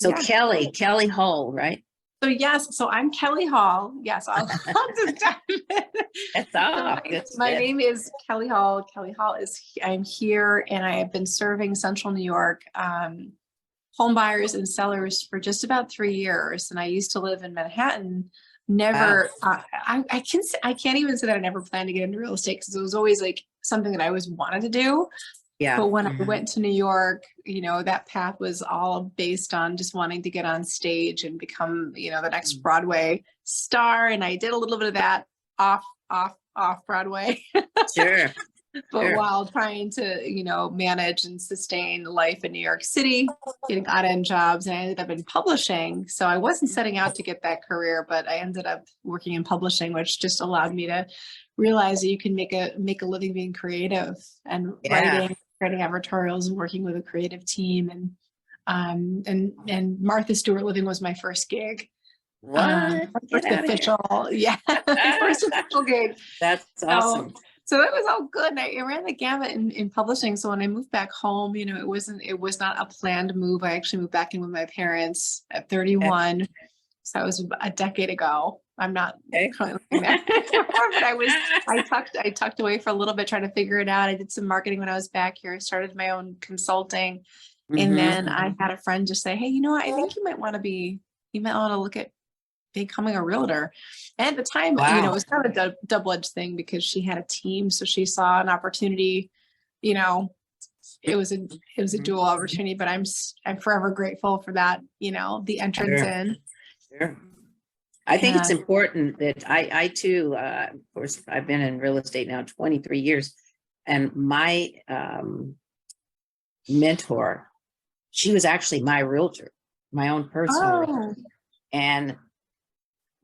So Yeah. Kelly Hall, right? So yes, so I'm Kelly Hall. Yes, I'll just dive in. That's So all. Good my fit. name is Kelly Hall. Kelly Hall is, I'm here and I have been serving Central New York home buyers and sellers for just about 3 years. And I used to live in Manhattan. Never, I can't even say that I never planned to get into real estate because it was always like something that I always wanted to do. Yeah. But when I went to New York, you know, that path was all based on just wanting to get on stage and become, you know, the next Broadway star. And I did a little bit of that off Broadway. Sure. But Sure. while trying to, you know, manage and sustain life in New York City, getting odd-end jobs, and I ended up in publishing. So I wasn't setting out to get that career, but I ended up working in publishing, which just allowed me to realize that you can make a living being creative and writing editorials and working with a creative team. And Martha Stewart Living was my first gig. What? First official, yeah, first official gig. That's awesome. So that was all good. And I ran the gamut in publishing. So when I moved back home, you know, it was not a planned move. I actually moved back in with my parents at 31. So that was a decade ago. I'm not currently living there anymore, but I tucked away for a little bit, trying to figure it out. I did some marketing when I was back here. I started my own consulting. And then I had a friend just say, hey, you know what? I think you might want to look at becoming a realtor. And at the time, you know, it was kind of a double-edged thing because she had a team. So she saw an opportunity, you know, it was a dual opportunity, but I'm forever grateful for that, you know, the entrance in. Sure. I think it's important that I too, of course, I've been in real estate now 23 years, and my mentor, she was actually my realtor, my own personal realtor. And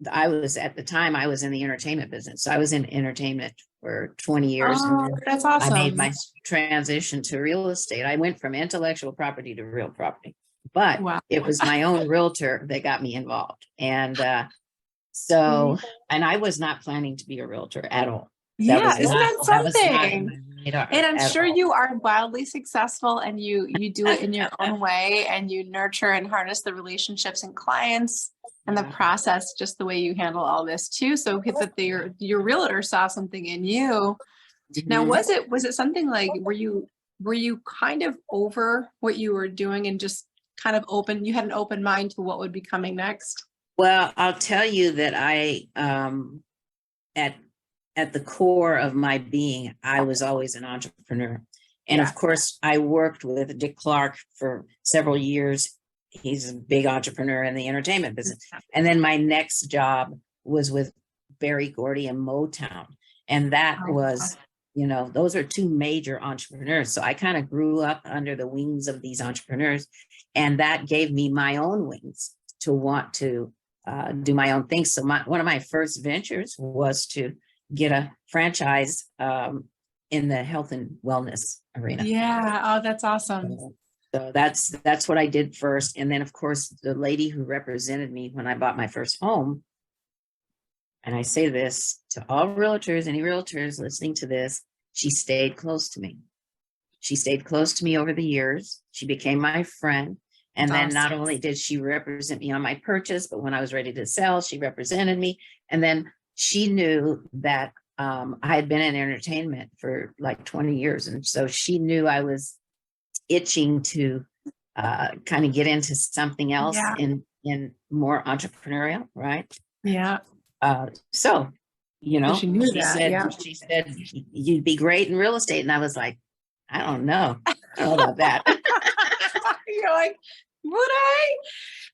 I was, at the time, I was in the entertainment business. So I was in entertainment for 20 years. Oh, that's awesome. I made my transition to real estate. I went from intellectual property to real property, but it was my own realtor that got me involved. And and I was not planning to be a realtor at all. Isn't that something? And I'm sure you are wildly successful, and you do it in your own way, and you nurture and harness the relationships and clients and the process just the way you handle all this too. So that your realtor saw something in you. Now, was it something like, were you kind of over what you were doing and just kind of open, you had an open mind to what would be coming next? Well, I'll tell you that I, at the core of my being, I was always an entrepreneur. And of course, I worked with Dick Clark for several years. He's a big entrepreneur in the entertainment business. And then my next job was with Berry Gordy and Motown. And that was, you know, those are two major entrepreneurs. So I kind of grew up under the wings of these entrepreneurs. And that gave me my own wings to want to do my own thing. So one of my first ventures was to get a franchise in the health and wellness arena. Yeah. Oh, that's awesome. So that's what I did first. And then, of course, the lady who represented me when I bought my first home, and I say this to all realtors, any realtors listening to this, she stayed close to me. She stayed close to me over the years. She became my friend. And then not only did she represent me on my purchase, but when I was ready to sell, she represented me. And then she knew that I had been in entertainment for like 20 years. And so she knew I was itching to kind of get into something else in more entrepreneurial, right? Yeah. So, you know, she said, you'd be great in real estate. And I was like, I don't know about that. You're like, would I?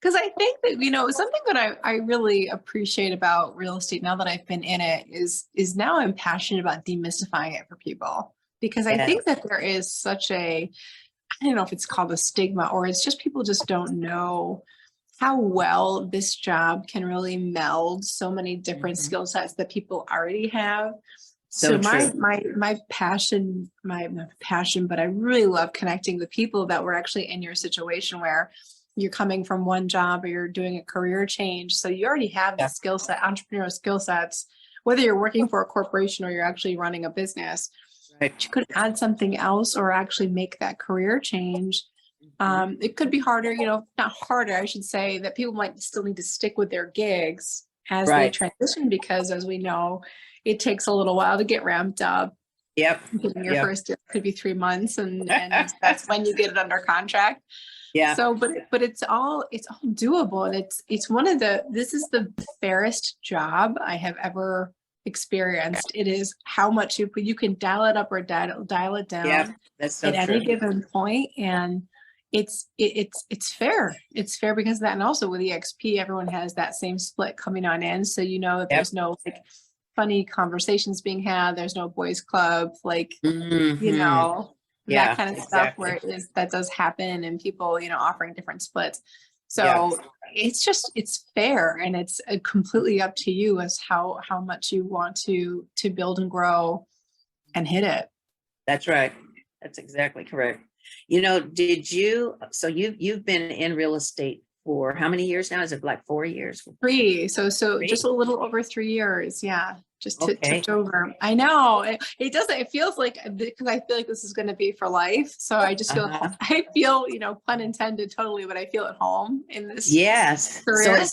Because I think that, you know, something that I really appreciate about real estate now that I've been in it is now I'm passionate about demystifying it for people. Because I think that there is such I don't know if it's called a stigma, or it's just people just don't know how well this job can really meld so many different skill sets that people already have. So my passion, not passion, but I really love connecting with people that were actually in your situation where you're coming from one job or you're doing a career change. So you already have the skill set, entrepreneurial skill sets, whether you're working for a corporation or you're actually running a business. Right. You could add something else or actually make that career change It could be harder, not harder, I should say, that people might still need to stick with their gigs as they Right. transition, because as we know, it takes a little while to get ramped up. Yep. Getting your Yep. first deal could be 3 months, and that's when you get it under contract. Yeah. So, but it's all doable, and this is the fairest job I have ever experienced. It is how much you can dial it up or dial it Yep. down That's so at true. any given point, and it's fair. It's fair because of that, and also with EXP, everyone has that same split coming on in, so that Yep. there's no like funny conversations being had. There's no boys club, like Mhm. that Yeah, kind of stuff where exactly. that does happen, and people offering different splits. Yeah, So it's fair, and it's completely up to you as how much you want to build and grow and hit it. that's right. That's exactly correct. So you've been in real estate for how many years now? Is it like 4 years? Three. So just Three? a little over 3 years. Yeah. Just Okay. tipped over. I know it doesn't, it feels like, because I feel like this is going to be for life. So I just feel, Uh-huh. I feel, pun intended totally, but I feel at home in this Yes. So career.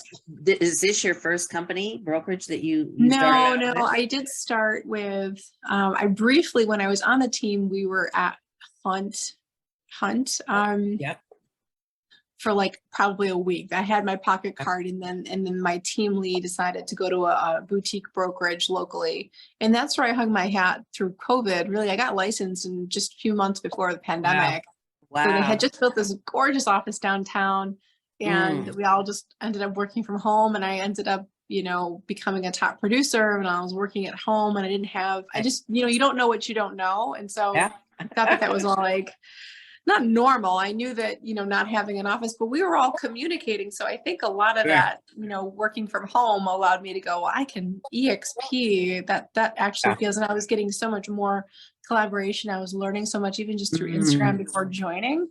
is this your first company brokerage that you started No, out no, with? I did start with, I briefly, when I was on the team, we were at Hunt, Yep. for like probably a week. I had my pocket card, and then my team lead decided to go to a boutique brokerage locally. And that's where I hung my hat through COVID. Really, I got licensed in just a few months before the pandemic. Wow. So they had Wow. just built this gorgeous office downtown, and Mm. we all just ended up working from home, and I ended up becoming a top producer, and I was working at home, and I didn't have, I just, you don't know what you don't know. And so Yeah. I thought that was all like not normal. I knew that, not having an office, but we were all communicating. So I think a lot of Sure. that, working from home allowed me to go, well, I can EXP, that actually Yeah. feels, and I was getting so much more collaboration. I was learning so much, even just through Instagram Mm. before joining.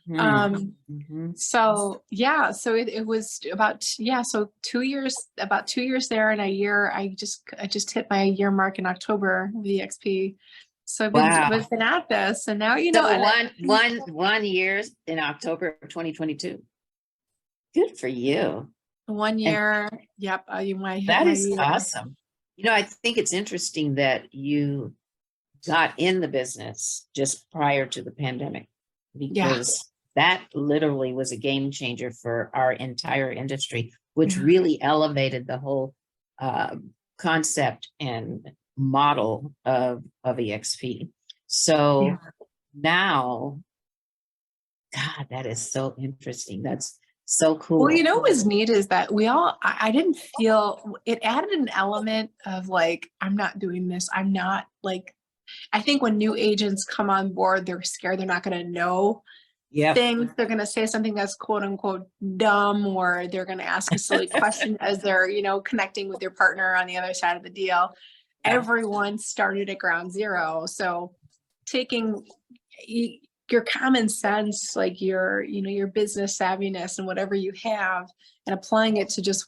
Mm. Mhm. So yeah, so it was about, yeah, so 2 years, about 2 years there, and a year, I just hit my year mark in October of EXP. So Wow. I've been at this, and now, So and one years in October of 2022. Good for you. one And year, yep, I hit that my is year. awesome. I think it's interesting that you got in the business just prior to the pandemic, Yeah, because that literally was a game changer for our entire industry, which yeah, really elevated the whole uh, concept and model of EXP. yeah. So now, God, that is so interesting. That's so Well, cool. what was neat is that I didn't feel it added an element of like, I'm not doing this. I'm not like, I think when new agents come on board, they're scared they're not going to know Yep. things. They're going to say something that's quote unquote dumb, or they're going to ask a silly question as they're, connecting with their partner on the other side of the deal. Yeah. Everyone started at ground zero. So taking your common sense, like your business savviness and whatever you have, and applying it to just,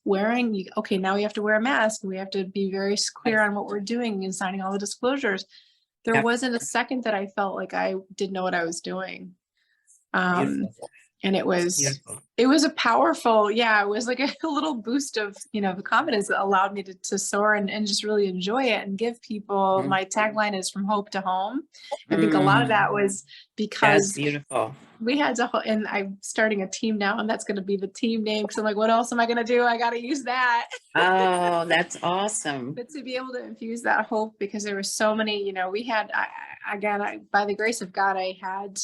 wearing, okay, now we have to wear a mask. We have to be very clear on what we're doing and signing all the disclosures. There Yep. wasn't a second that I felt like I didn't know what I was doing. Um, Beautiful. and it was Beautiful. it was a powerful, yeah, it was like a little boost of, the confidence that allowed me to soar and just really enjoy it and give people. Mhm. My tagline is from hope to home. I think a lot of Mm. that was That's because beautiful. we had to, and I'm starting a team now, and that's going to be the team name, because I'm like, what else am I going to do? I got to use that. Oh, that's awesome. But to be able to infuse that hope, because there were so many, we had, by the grace of God, I had,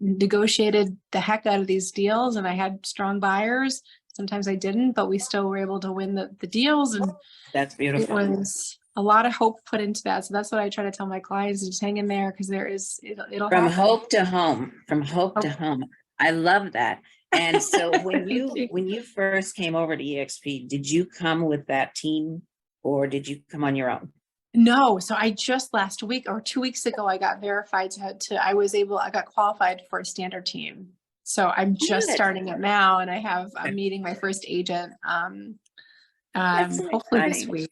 negotiated the heck out of these deals, and I had strong buyers. Sometimes I didn't, but we still were able to win the deals. And That's it beautiful. was a lot of hope put into that. So that's what I try to tell my clients, just hang in there, because it'll From happen. hope to home, from hope to home. I love that. And so when Thank you. when you first came over to EXP, did you come with that team or did you come on your own? No, so I just last week or 2 weeks ago, I got verified I got qualified for a standard team. So I'm just Good. starting it now, and I'm meeting my first agent That's so hopefully this exciting. week.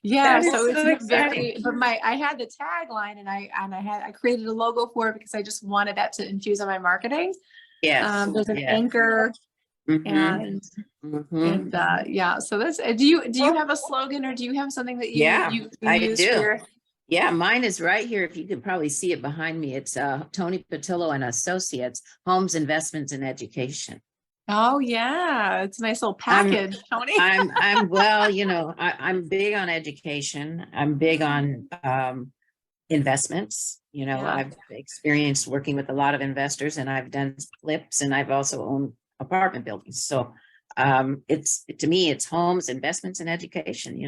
Yeah, That so is it's so exciting. very, but I had the tagline and I created a logo for it because I just wanted that to infuse on my marketing. Yes, There's an yes. anchor Mm-hmm. and Mm-hmm. yeah, so that's, do you have a slogan or do you have something that you Yeah, you, you I use for do. your? Yeah, mine is right here. If you can probably see it behind me, it's Tony Patillo and Associates, Homes, Investments, and Education. Oh yeah, it's a nice little I'm package, Tony. I'm well, I'm big on education. I'm big on investments. Yeah. I've experienced working with a lot of investors and I've done flips and I've also owned apartment buildings. So it's to me, it's homes, investments, and education,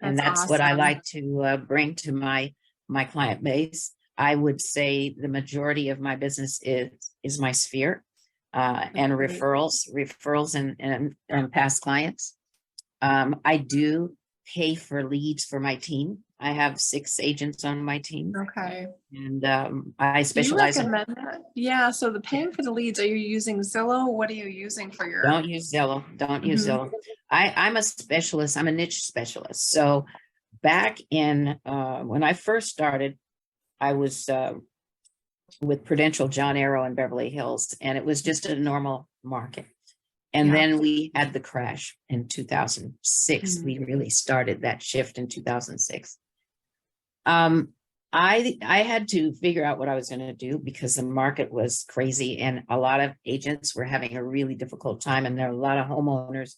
and That's that's what I awesome. like to bring to my client base. I would say the majority of my business is my sphere and Great. referrals and past clients. I do pay for leads for my team. I have 6 agents on my team, Okay. and I Do you specialize in. recommend that? Yeah, so the paying for the leads, are you using Zillow? What are you using for your? Don't use Zillow. Don't use Mhm. Zillow. I'm a specialist. I'm a niche specialist. So back in when I first started, I was with Prudential John Arrow in Beverly Hills, and it was just a normal market. And Yeah. then we had the crash in 2006. Mhm. We really started that shift in 2006. Um, I had to figure out what I was going to do because the market was crazy and a lot of agents were having a really difficult time, and there were a lot of homeowners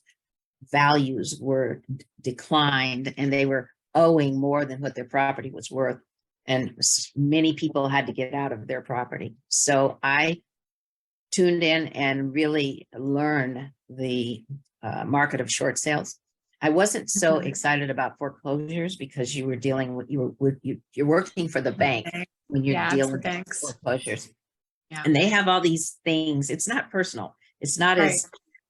values were declined and they were owing more than what their property was worth, and many people had to get out of their property. So I tuned in and really learned the market of short sales. I wasn't so Mhm. excited about foreclosures because you were dealing with you're working for the bank when you're Yeah, it's the dealing with banks. foreclosures, Yeah. and they have all these things. It's not personal. It's not Right.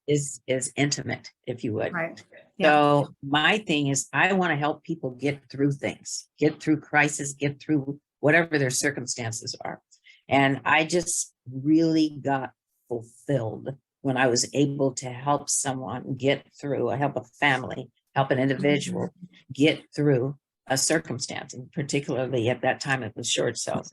as intimate, if you would. Right. Yeah. So my thing is, I want to help people get through things, get through crisis, get through whatever their circumstances are. And I just really got fulfilled when I was able to help someone get through, help a family, help an individual Mhm. get through a circumstance. And particularly at that time, it was short sales.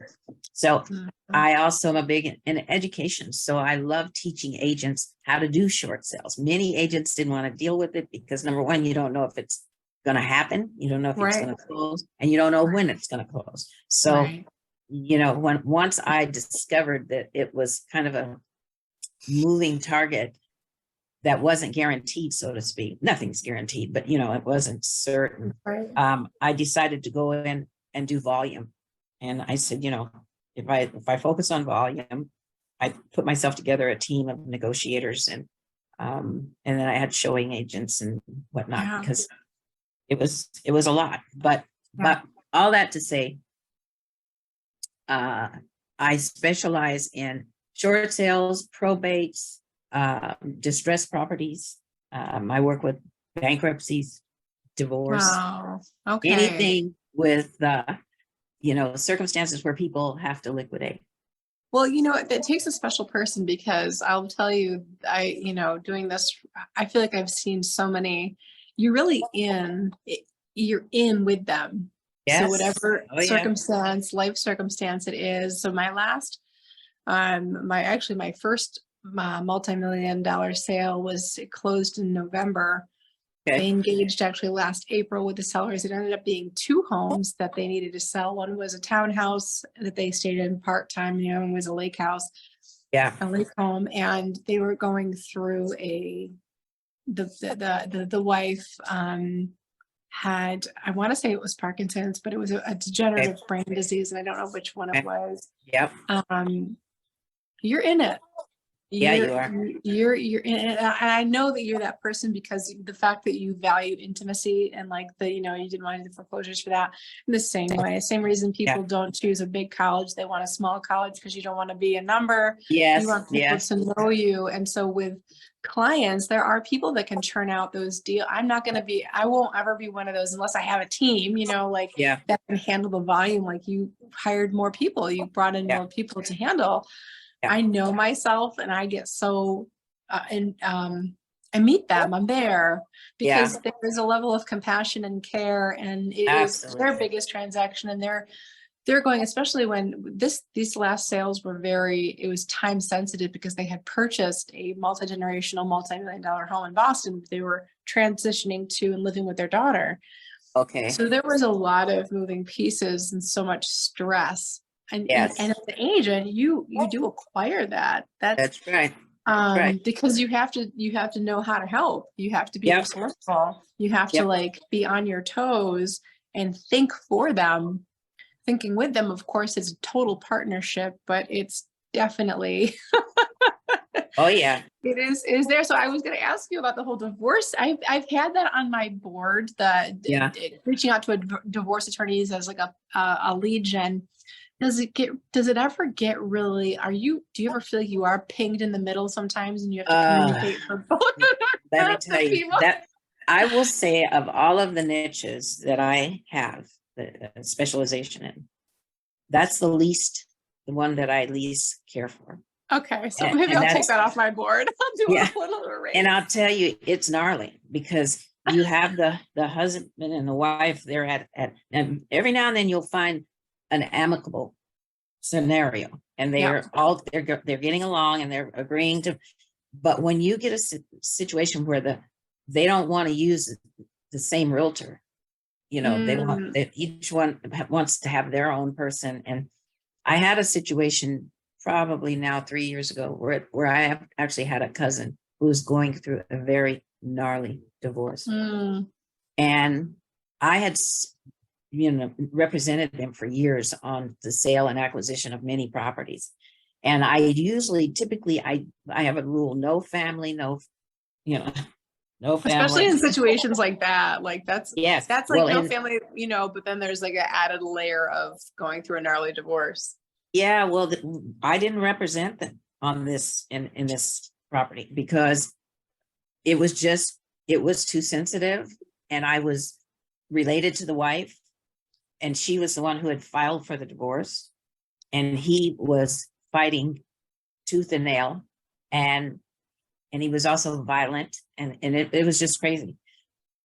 So Mhm. I also am a big in education. So I love teaching agents how to do short sales. Many agents didn't want to deal with it because number one, you don't know if it's going to happen. You don't know if it's Right. going to close, and you don't know when it's going to close. So, Right. once I discovered that it was kind of a moving target that wasn't guaranteed, so to speak, nothing's guaranteed, but it wasn't certain. Right. I decided to go in and do volume. And I said, if I focus on volume, I put myself together a team of negotiators and then I had showing agents and whatnot Yeah. because it was a lot. But Yeah. but all that to say, uh, I specialize in short sales, probates, distressed properties. I work with bankruptcies, divorce, Wow. Okay. anything with circumstances where people have to liquidate. Well, it takes a special person because I'll tell you, doing this, I feel like I've seen so many, you're really you're in with them. So Yes. whatever Oh yeah. life circumstance it is. So my first multi-million dollar sale was, it closed in November. They Okay. engaged actually last April with the sellers. It ended up being 2 homes that they needed to sell. One was a townhouse that they stayed in part-time, and was a lake house, Yeah. a lake home. And they were going through the wife had, I want to say it was Parkinson's, but it was a Okay. degenerative brain disease. And I don't know which one it Okay. was. Yep. You're in it. Yeah, You're you are. you're in it. And I know that you're that person because the fact that you value intimacy and like you didn't want to do foreclosures for that. In the same way, same reason Yeah. people don't choose a big college, they want a small college because you don't want to be a number. You Yes. want people Yes. to know you. And so with clients, there are people that can churn out those deals. I won't ever be one of those unless I have a team, like Yeah. that can handle the volume. Like you hired more people, you brought in Yeah. more people to handle. Yeah. I know myself and I get so I meet them, I'm there, Yeah, because there is a level of compassion and care, and it is their absolutely. biggest transaction, and they're going, especially when these last sales were it was time sensitive, because they had purchased a multi-generational, multi-million-dollar home in Boston. They were transitioning to and living with their daughter. Okay. So there was a lot of moving pieces and so much stress. And Yes, as an agent, you do acquire that. that's right. That's right. Because you have to know how to help. You have to be Yep. resourceful. You have to Yep. like be on your toes and think for them. Thinking with them, of course, is a total partnership, but it's definitely Oh, yeah. it is there. So I was going to ask you about the whole divorce. I've had that on my board, Yeah. reaching out to divorce attorneys as like a lead gen. Does it ever get really, do you ever feel like you are pinged in the middle sometimes and you have to Uh, communicate for both Let me the tell you people? that I will say of all of the niches that I have the specialization in, that's the one that I least care for. Okay, so maybe And I'll take that's, that off my board. I'll do yeah. a little erase. And I'll tell you, it's gnarly because you have the husband and the wife, they're and every now and then you'll find an amicable scenario, and Yeah. they're getting along and they're agreeing to, but when you get a situation where they don't want to use the same realtor, Mm. each one wants to have their own person. And I had a situation probably now 3 years ago where I have actually had a cousin who was going through a very gnarly divorce. Mm. And I had, represented them for years on the sale and acquisition of many properties. And typically, I have a rule: no family, you know, no Especially family. in situations like that, like Yes. that's like Well, no and family, but then there's like an added layer of going through a gnarly divorce. yeah, well, I didn't represent them on this in this property because it was too sensitive, and I was related to the wife, and she was the one who had filed for the divorce, and he was fighting tooth and nail, and he was also violent, and it was just crazy.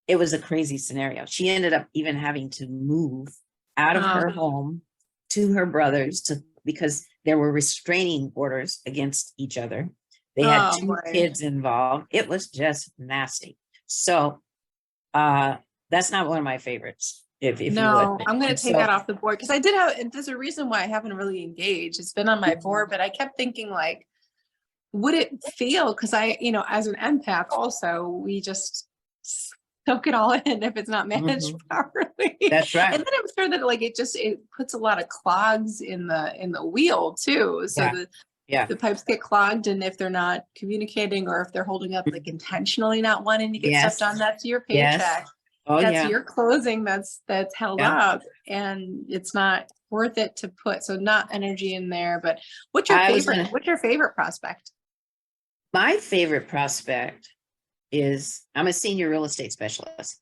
It was a crazy scenario. She ended up even having to move out of her home to her brother's because there were restraining orders against each other. They had two Boy. kids involved. It was just nasty. So that's not one of my favorites, if you No, would. I'm going And to take so that off the board, because I did have, and there's a reason why I haven't really engaged. It's been on my board, but I kept thinking like, would it feel, because as an empath also, we just soak it all in if it's not managed Mhm. properly. That's right. And then I'm sure that like it puts a lot of clogs in the wheel too. So Yeah. Yeah. the pipes get clogged, and if they're not communicating, or if they're holding up like intentionally not wanting to get stuff Yes. done, that's your Yes. paycheck. Oh, That's yeah. your closing that's held Yeah. up, and it's not worth it to put not energy in there. But what's I was gonna, your favorite prospect? my favorite prospect is I'm a senior real estate specialist.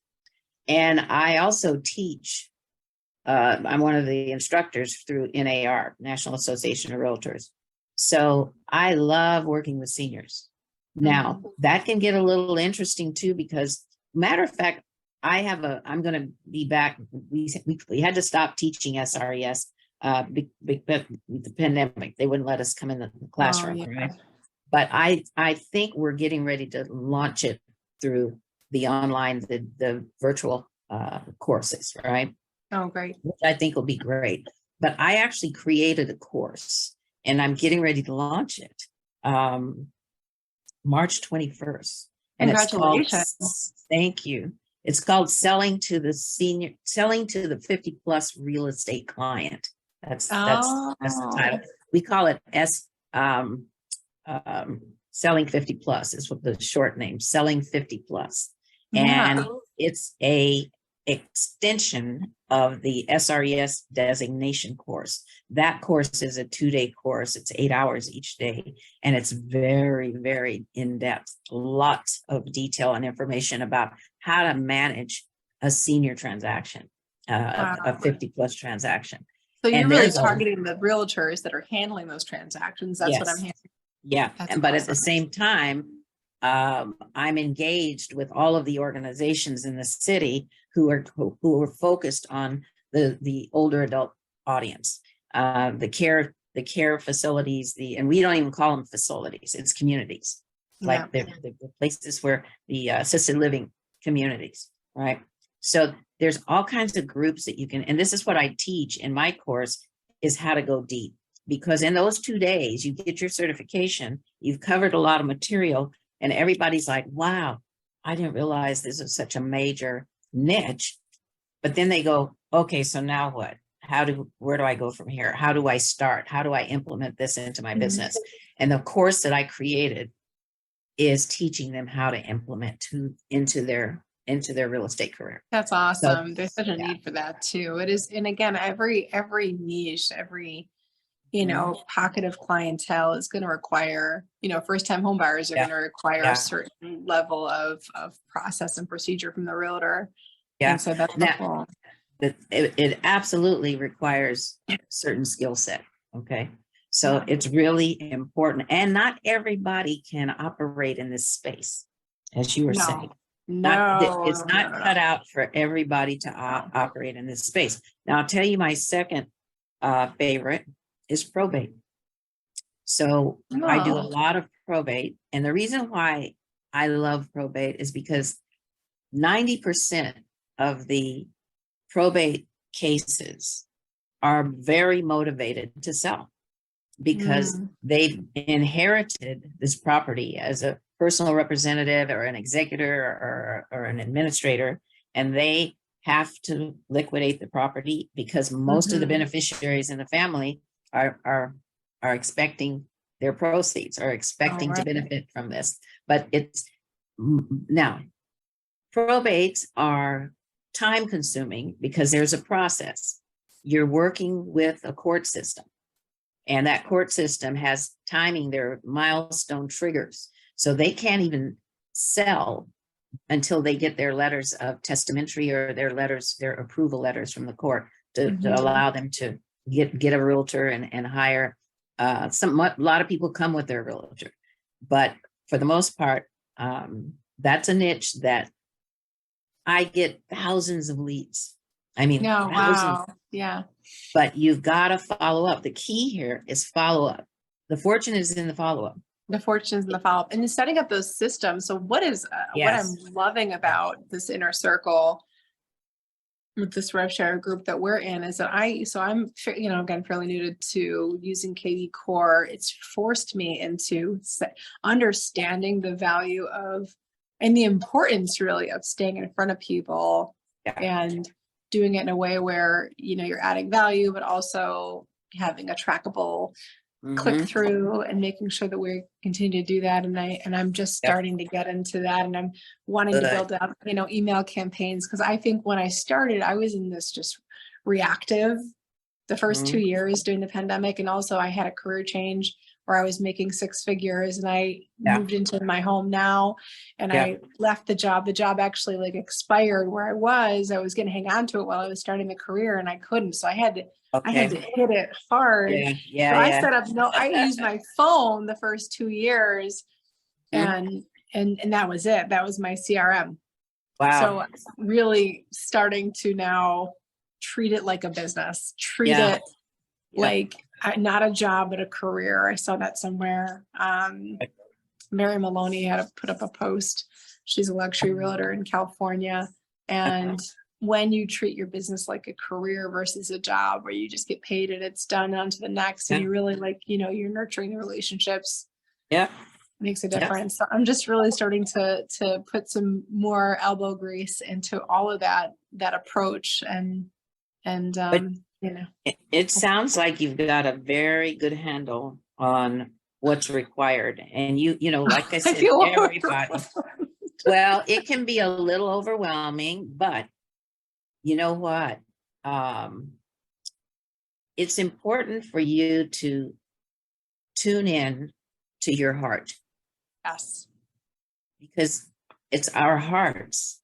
And I also teach, I'm one of the instructors through NAR, National Association of Realtors. So I love working with seniors. Now, that can get a little interesting too, because matter of fact, I'm going to be back. We had to stop teaching SRES because the pandemic, they wouldn't let us come in the classroom, Yeah. right? But I think we're getting ready to launch it through the online, the virtual courses, right? Oh, great. Which I think will be great. But I actually created a course, and I'm getting ready to launch it March 21st. And it's called, Congratulations. thank you. It's called selling to the 50 plus real estate client. That's the title. We call it selling 50 plus is what the short name, selling 50 plus. And it's a extension of the SRES designation course. That course is a 2-day course. It's 8 hours each day, and it's very, very in-depth. Lots of detail and information about how to manage a senior transaction, a 50 plus transaction. So you're really targeting the realtors that are handling those transactions. That's what I'm hearing. Yeah. That's But at awesome. the same time, I'm engaged with all of the organizations in the city who are focused on the older adult audience, the care facilities, and we don't even call them facilities, it's communities, Yeah. like the places where the assisted living communities, right? So there's all kinds of groups that you can, and this is what I teach in my course, is how to go deep. Because in those 2 days, you get your certification, you've covered a lot of material, and everybody's like, wow, I didn't realize this is such a major niche. But then they go, okay, so now what? Where do I go from here? How do I start? How do I implement this into my business? And the course that I created is teaching them how to implement into their real estate career. That's So, awesome. There's such a yeah. need for that too. It is, and again, every niche, every Mhm. pocket of clientele is going to require, first time home buyers are Yeah. going to require Yeah. a certain level of process and procedure from the realtor. Yeah. And so that's the Now, whole. it absolutely requires a certain skill set. Okay. So Yeah. it's really important. And not everybody can operate in this space, as you were saying. It's not No. cut out for everybody to operate in this space. Now I'll tell you my second favorite is probate. So I do a No. lot of probate. And the reason why I love probate is because 90% of the probate cases are very motivated to sell because Mm. they've inherited this property as a personal representative or an executor or an administrator, and they have to liquidate the property because most of the Mhm. beneficiaries in the family are expecting their proceeds, are All expecting to right. benefit from this. But it's now probates are time consuming because there's a process. You're working with a court system, and that court system has timing, their milestone triggers. So they can't even sell until they get their letters of testamentary or their approval letters from the court to Mhm. allow them to get a realtor and hire. A lot of people come with their realtor, but for the most part, that's a niche that I get thousands of leads. I mean, No, thousands, wow. Yeah. but you've got to follow up. The key here is follow up. The fortune is in the follow up. The fortunes and the follow-up and setting up those systems. So what I'm Yes. loving about this inner circle with this rev share group that we're in is that I'm again fairly new to using KV Core. It's forced me into understanding the value of and the importance really of staying in front of people Yeah. and doing it in a way where you're adding value but also having a trackable click Mhm. through and making sure that we continue to do that. And I'm just Yep. starting to get into that, and I'm wanting to Good. build out, email campaigns. Cause I think when I started, I was in this just reactive the first 2 Mhm. years during the pandemic. And also I had a career change where I was making 6 figures and I Yeah. moved into my home now and Yeah. I left the job. The job actually expired where I was going to hang on to it while I was starting the career and I couldn't. So I had to Okay. hit it hard. Yeah. So Yeah. I Yeah. set up I used my phone the first 2 years Mhm. and that was it. That was my CRM. Wow. So really starting to now treat it like a business, treat Yeah. it Yeah. not a job, but a career. I saw that somewhere. Mary Maloney had to put up a post. She's a luxury realtor in California. And when you treat your business like a career versus a job where you just get paid and it's done on to the next, and Yeah. you really you're nurturing the relationships, Yeah. makes a Yeah. difference. So I'm just really starting to put some more elbow grease into all of that approach and But it sounds like you've got a very good handle on what's required. And like I I said, feel everybody, well, it can be a little overwhelming, but you know what? Um, it's important for you to tune in to your heart yes, because it's our hearts.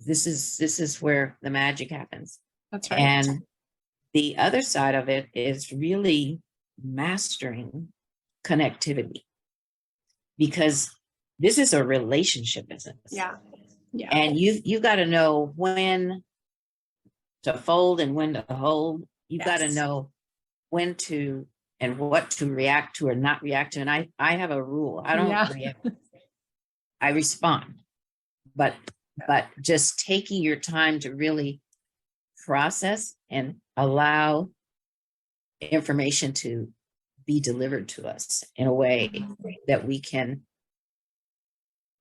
This is where the magic happens. that's right. And the other side of it is really mastering connectivity because This is a relationship business. Yeah. Yeah. And you got to know when to fold and when to hold. You got to Yes. know when to and what to react to or not react to. And I have a rule. I don't Yeah. react. I respond. But just taking your time to really process and allow information to be delivered to us in a way that we can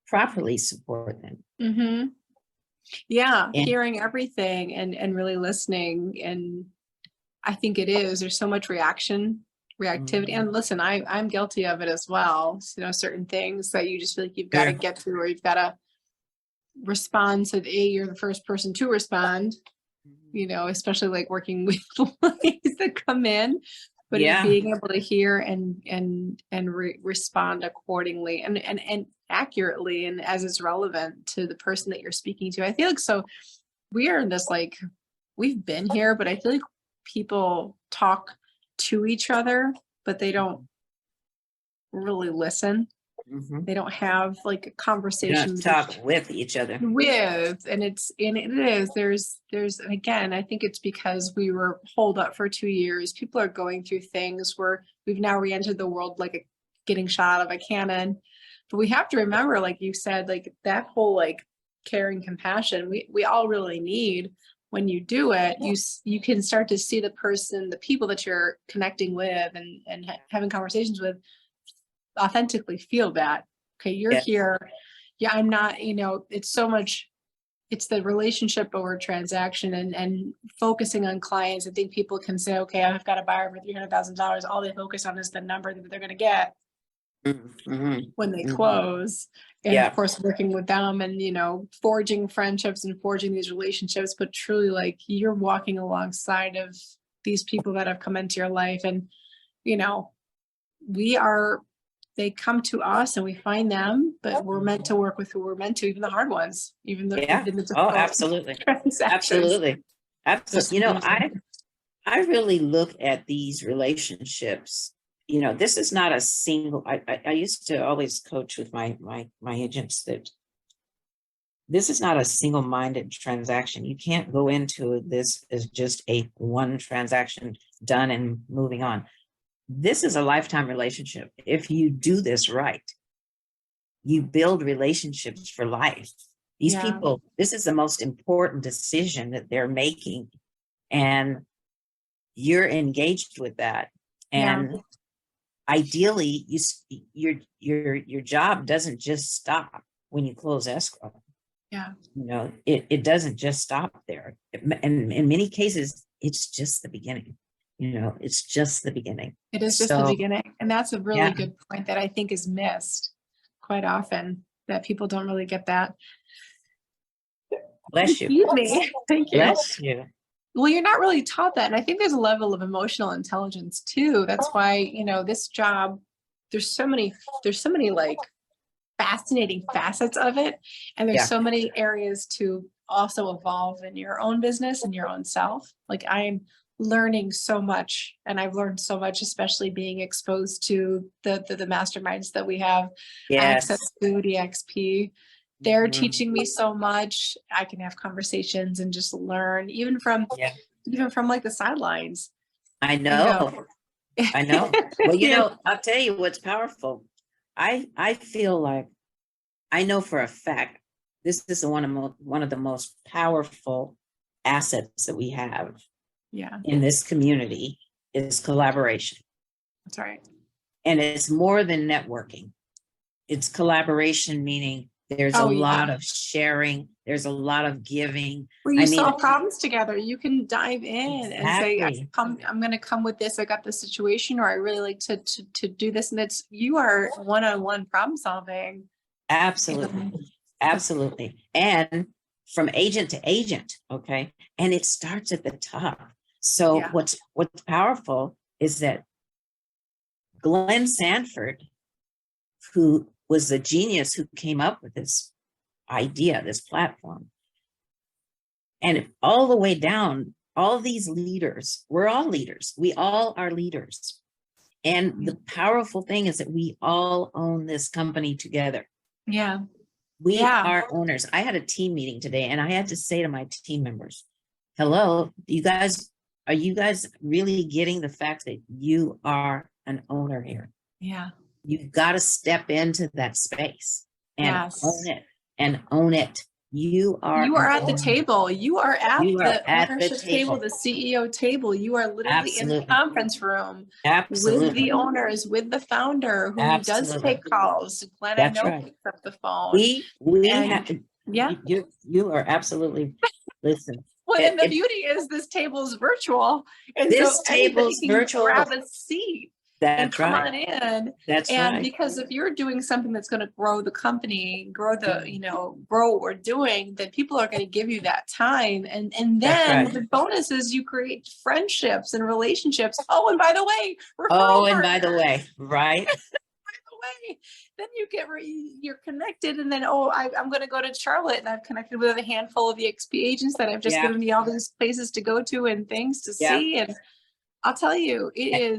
properly support them. Mm-hmm. Yeah, And hearing everything and really listening. And I think there's so much reactivity. And listen, I'm guilty of it as well. You know, certain things that you just feel like you've got to Sure. get through, or you've got to respond so that you're the first person to respond, you know, especially like working with employees that come in, but Yeah. being able to hear and respond accordingly and accurately, and as it's relevant to the person that you're speaking to. I feel like so we are in this, like, we've been here, but I feel like people talk to each other, but they don't really listen. Mhm. They don't have like a They conversation don't talk with each other. and there's again, I think it's because we were holed up for 2 years. People are going through things where we've now re-entered the world like getting shot out of a cannon. But we have to remember, like you said, like that whole like caring, compassion, we all really need. When you do it, you can start to see the people that you're connecting with and having conversations with authentically feel that, okay, you're Yeah. here. Yeah, I'm not, you know, it's so much, it's the relationship over transaction and focusing on clients. I think people can say, okay, I've got a buyer for $300,000. All they focus on is the number that they're going to get when they close. And Yeah. of course, working with them and, you know, forging friendships and forging these relationships, but truly like you're walking alongside of these people that have come into your life. And, you know, they come to us and we find them, but we're meant to work with who we're meant to, even the hard ones, even the Yeah. Oh, absolutely. Absolutely. Absolutely. You know, I really look at these relationships. You know, this is not a single, I used to always coach with my agents that this is not a single-minded transaction. You can't go into this as just a one transaction done and moving on. This is a lifetime relationship. If you do this right, you build relationships for life. These people, this is the most important decision that they're making. And you're engaged with that. And ideally, your job doesn't just stop when you close escrow. Yeah. You know, it doesn't just stop there. And in many cases, it's just the beginning. You know, it's just the beginning. It is just the beginning. And that's a really good point that I think is missed quite often, that people don't really get that. Bless you. Excuse me. Thank you. Bless you. Well, you're not really taught that. And I think there's a level of emotional intelligence too. That's why, you know, this job, there's so many like fascinating facets of it. And there's so many areas to also evolve in your own business and your own self. Like I'm learning so much, and I've learned so much, especially being exposed to the masterminds that we have, Access to DXP. They're teaching me so much. I can have conversations and just learn, even from like the sidelines. I know. I know. Well, you know, I'll tell you what's powerful. I feel like I know for a fact this is one of the most powerful assets that we have in this community is collaboration. That's right. And it's more than networking. It's collaboration, meaning there's a lot of sharing. There's a lot of giving. Where you solve problems together. You can dive in and say, I'm going to come with this. I got this situation, or I really like to do this. And you are one-on-one problem solving. Absolutely. Absolutely. And from agent to agent. Okay. And it starts at the top. So what's powerful is that Glenn Sanford, who was the genius who came up with this idea, this platform, and all the way down, all these leaders, we're all leaders. We all are leaders. And the powerful thing is that we all own this company together. Yeah. We Yeah. are owners. I had a team meeting today and I had to say to my team members, hello, are you guys really getting the fact that you are an owner here? Yeah. You've got to step into that space and own Yes. it and own it. You are You are an at the owner. table. You are at You are the at the ownership table, table. the CEO table. You are literally in the Absolutely. conference room with Absolutely. the owners, with the founder who does Absolutely. take calls. Glenn, I That's know, right. picks up the phone. We And have, yeah. you are absolutely, listen, Well, and the it, beauty is this table is virtual. And so this anybody table's can virtual. grab a seat and That's come right. on in. That's And right. because if you're doing something that's going to grow the company, grow the, Mm. grow what we're doing, then people are going to give you that time. And That's then right. the bonus is you create friendships and relationships. Oh, and by the way, referral Oh, and by the partners. way, right? Way, then you get you're connected, and then I'm going to go to Charlotte, and I've connected with a handful of EXP agents that have just Yeah. given me all these places to go to and things to Yeah. see. And I'll tell you, Eh,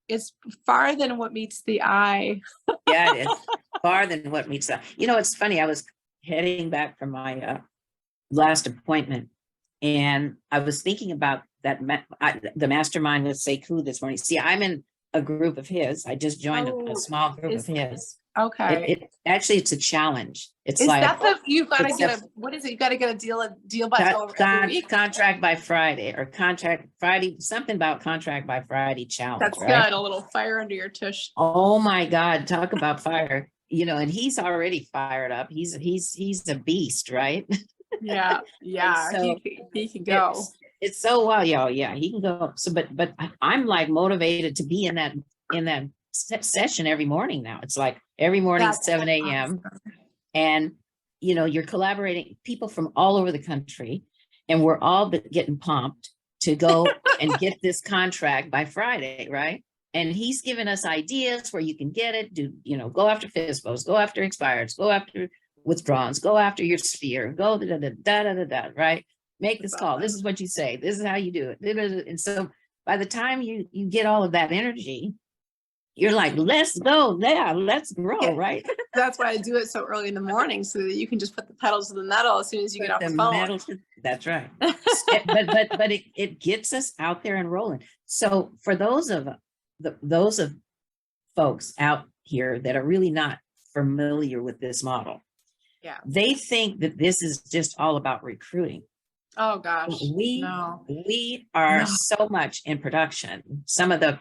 it's far than what meets the eye. Yeah, it is far than what meets the, it's funny. I was heading back from my last appointment and I was thinking about that, the mastermind with Sekou this morning. See, I'm in a group of his. I just joined a small group of his. Okay. It's a challenge. It's Is like, that you've got to it's get what is it? You got to get a deal by every week. contract by Friday or contract Friday, something about contract by Friday challenge, That's right? good. A little fire under your tush. Oh my God, talk about fire. And he's already fired up. He's a beast, right? Yeah. Yeah. So he can go. it's so well, yeah, he can go. So, but I'm like motivated to be in that session every morning now. It's like every morning, That's 7 a.m. awesome. And you're collaborating people from all over the country, and we're all getting pumped to go and get this contract by Friday, right? And he's given us ideas where you can get it, go after FISBOs, go after expireds, go after withdrawals, go after your sphere, go da, right? Make this call. This is what you say. This is how you do it. And so by the time you get all of that energy, you're like, let's go. Yeah, let's grow, right? That's why I do it so early in the morning so that you can just put the pedals to the metal as soon as you get off the phone. That's right. But it gets us out there and rolling. So for those of folks out here that are really not familiar with this model, Yeah. they think that this is just all about recruiting. Oh gosh. We are so much in production. Some of the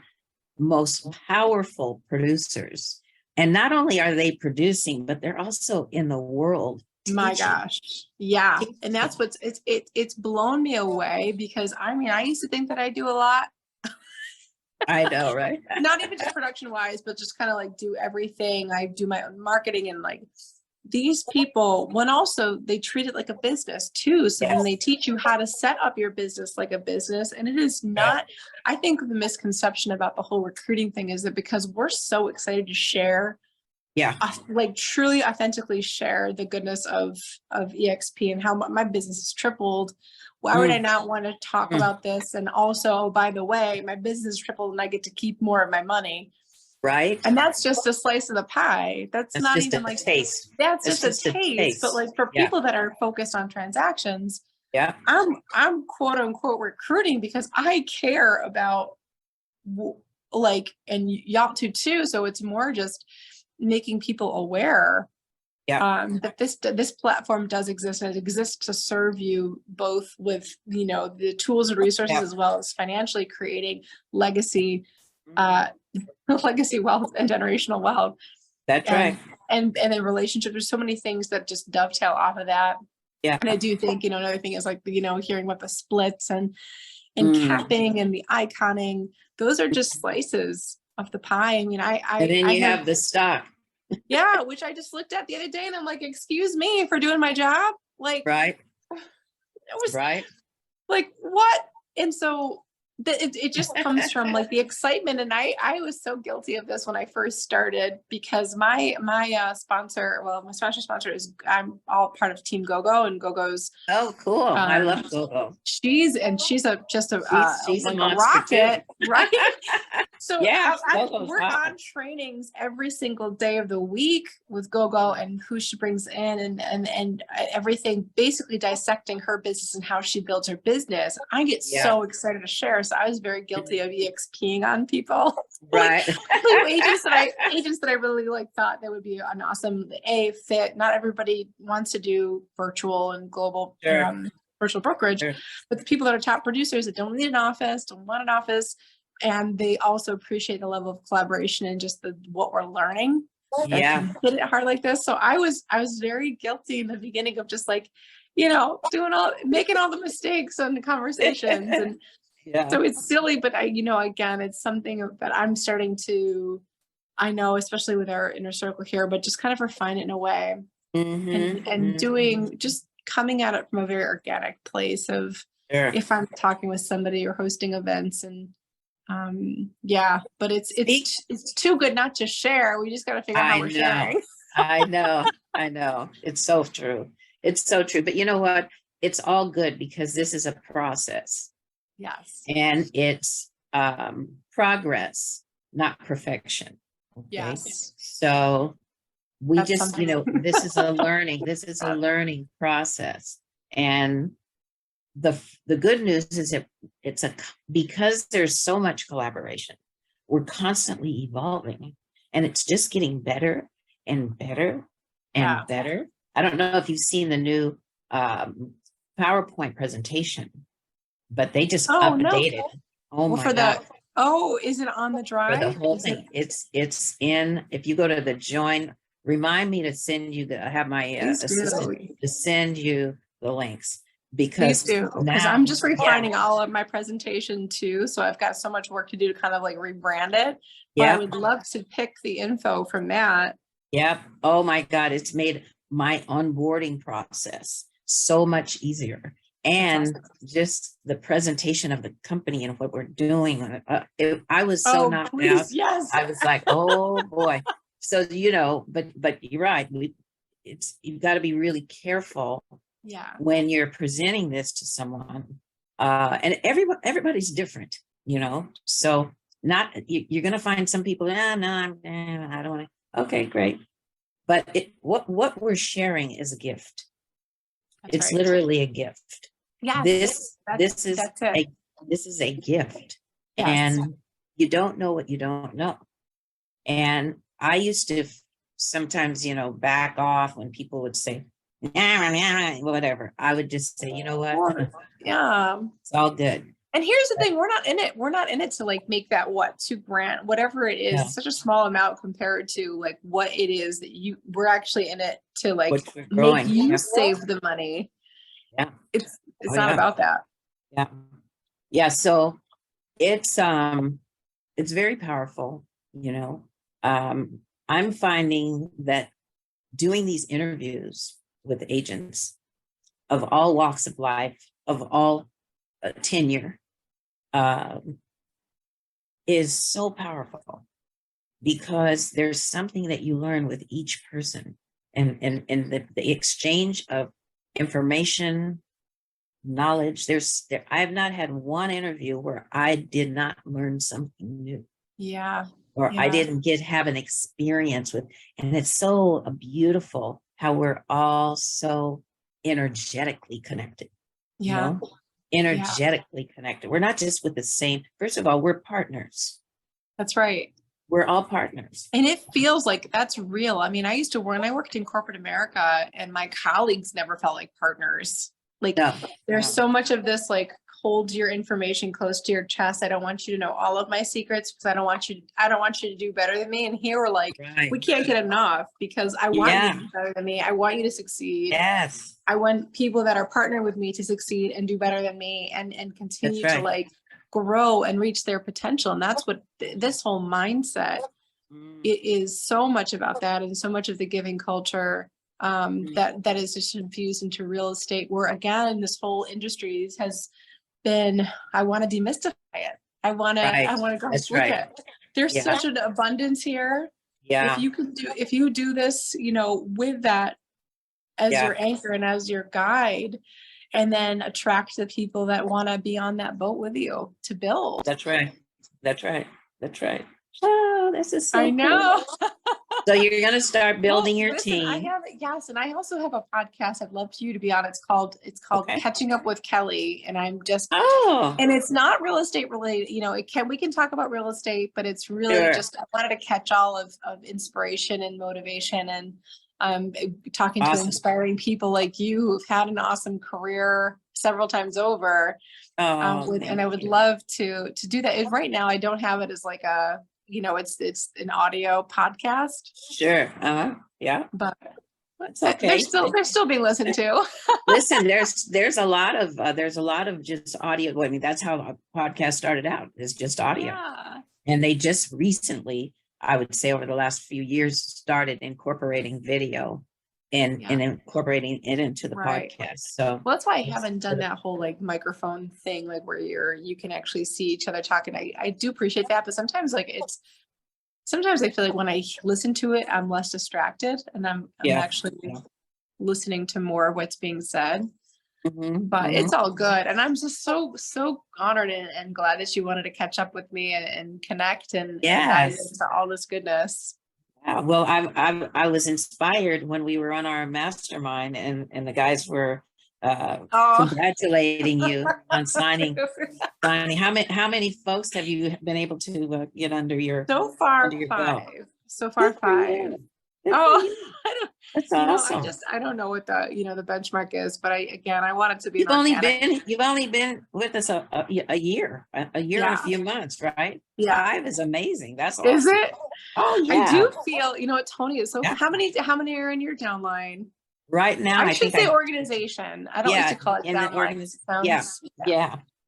most powerful producers. And not only are they producing, but they're also in the world. My gosh. Yeah. And that's it's blown me away because I used to think that I do a lot. I know, right? Not even just production wise, but just kind of like do everything. I do my own marketing and like these people, when also they treat it like a business too. So then they teach you how to set up your business like a business. And it is not, I think the misconception about the whole recruiting thing is that because we're so excited to share, like truly authentically share the goodness of EXP and how my business has tripled. Why would I not want to talk about this? And also, oh, by the way, my business tripled and I get to keep more of my money. Right. And that's just a slice of the pie. That's not even like taste. That's just a taste. But like for people that are focused on transactions, I'm quote unquote recruiting because I care about and y'all too. So it's more just making people aware that this platform does exist and it exists to serve you both with the tools and resources as well as financially creating legacy legacy wealth and generational wealth. That's right. And then relationships, there's so many things that just dovetail off of that. Yeah. And I do think, another thing is like, hearing about the splits and capping and the iconing, those are just slices of the pie. I mean, and then you have the stock. Yeah, which I just looked at the other day and I'm like, excuse me for doing my job. Like, right. It was right. Like, what? And so it just comes from like the excitement. And I was so guilty of this when I first started, because my sponsor, well, my sponsor is, I'm all part of Team GoGo, and GoGo's Oh, cool. I um love Gogo. she's just a She's a like a monster too. rocket, right? So Yeah, Gogo's we're hot. on trainings every single day of the week with GoGo, and who she brings in, and everything, basically dissecting her business and how she builds her business. I get Yeah. so excited to share. So I was very guilty of EXPing on people. Right. Like agents that I really like thought that would be an awesome fit. Not everybody wants to do virtual and global Sure. virtual brokerage, Sure. but the people that are top producers that don't need an office, don't want an office, and they also appreciate the level of collaboration and just what we're learning. Yeah. Hit it hard like this. So I was very guilty in the beginning of just like, making all the mistakes and the conversations. And Yeah. so it's silly, but again, it's something that I'm starting to, I know, especially with our inner circle here, but just kind of refine it in a way, and doing, just coming at it from a very organic place of, Sure. if I'm talking with somebody or hosting events, and but it's too good not to share. We just got to figure out how we're sharing. I know. It's so true. It's so true. But you know what? It's all good because this is a process. Yes. And it's progress, not perfection. Okay? Yes. So we That's just, something. this is a learning process. And the good news is that because there's so much collaboration, we're constantly evolving, and it's just getting better and better and better. I don't know if you've seen the new PowerPoint presentation, but they just updated. No. Oh Well, my God. Is it on the drive? For the whole thing. It's in, if you go to the join, remind me to send you I have my assistant to send you the links. Because I'm just refining all of my presentation too. So I've got so much work to do to kind of like rebrand it. But I would love to pick the info from that. Yep. Oh my God. It's made my onboarding process so much easier. And just the presentation of the company and what we're doing. I was so knocked out. Yes. I was like, oh boy. So, but you're right. You've got to be really careful. Yeah. When you're presenting this to someone, and everybody's different, so you're going to find some people, no, I don't want to. Okay, great. But what we're sharing is a gift. It's literally a gift. Yeah. This is a gift. Yes. And you don't know what you don't know. And I used to sometimes, back off when people would say, whatever. I would just say, you know what? Yeah. It's all good. And here's the thing, we're not in it to like make that $2,000, whatever it is. It's such a small amount compared to like what it is that we're actually in it to like make you save the money. Yeah. It's not about that. Yeah. Yeah. So it's very powerful, I'm finding that doing these interviews with agents of all walks of life, of all tenure, is so powerful, because there's something that you learn with each person, and the exchange of information, knowledge. I have not had one interview where I did not learn something new. Yeah. Or I didn't have an experience with, and it's so beautiful how we're all so energetically connected. Energetically connected. We're not just with the same. First of all, we're partners. That's right. We're all partners. And it feels like that's real. I mean, when I worked in corporate America, and my colleagues never felt like partners. Like there's so much of this, like, hold your information close to your chest. I don't want you to know all of my secrets because I don't want you to do better than me. And here we're like, we can't get enough because I want you to do better than me. I want you to succeed. Yes. I want people that are partnered with me to succeed and do better than me, and continue to like grow and reach their potential. And that's what this whole mindset it is so much about that, and so much of the giving culture that is just infused into real estate, where again, this whole industry has I want to demystify it. I want Right. to go That's look right. at, there's Yeah. such an abundance here. Yeah. If you do this, with that as Yeah. your anchor and as your guide, and then attract the people that want to be on that boat with you to build. That's right. That's right. That's right. Oh, this is so I know. cool. So you're going to start building your listen, team. I have yes, and I also have a podcast I'd love for you to be on. It's called Okay. Catching Up with Kelly, and I'm just Oh, and it's not real estate related. We can talk about real estate, but it's really sure. just I wanted to catch all of inspiration and motivation, and talking to Awesome. inspiring people like you who've had an awesome career several times over. Oh, And I would love to do that. Right now, I don't have it as like a it's an audio podcast, sure. Yeah. but That's okay. they're still being listened to. Listen, there's a lot of just audio. I mean, that's how the podcast started out, is just audio. Yeah. And they just recently, I would say over the last few years, started incorporating video and incorporating it into the Right. podcast. So Well, that's why I haven't done that whole like microphone thing, like where you can actually see each other talking. I do appreciate that, but sometimes sometimes I feel like when I listen to it, I'm less distracted and I'm actually listening to more of what's being said. But it's all good. And I'm just so honored and glad that you wanted to catch up with me and connect and dive into all this goodness. Well, I was inspired when we were on our mastermind and the guys were congratulating you on signing. How many folks have you been able to get under your? So far, under your 5. belt? So far, 5. That's awesome. I don't know what the the benchmark is, but I want it to be. You've only been with us a year and a few months, right? Yeah. 5 is amazing. That's awesome. Is it? Oh yeah. I do feel, Tony is so. How many are in your downline? Right now, I should say organization. I don't like to call it downline.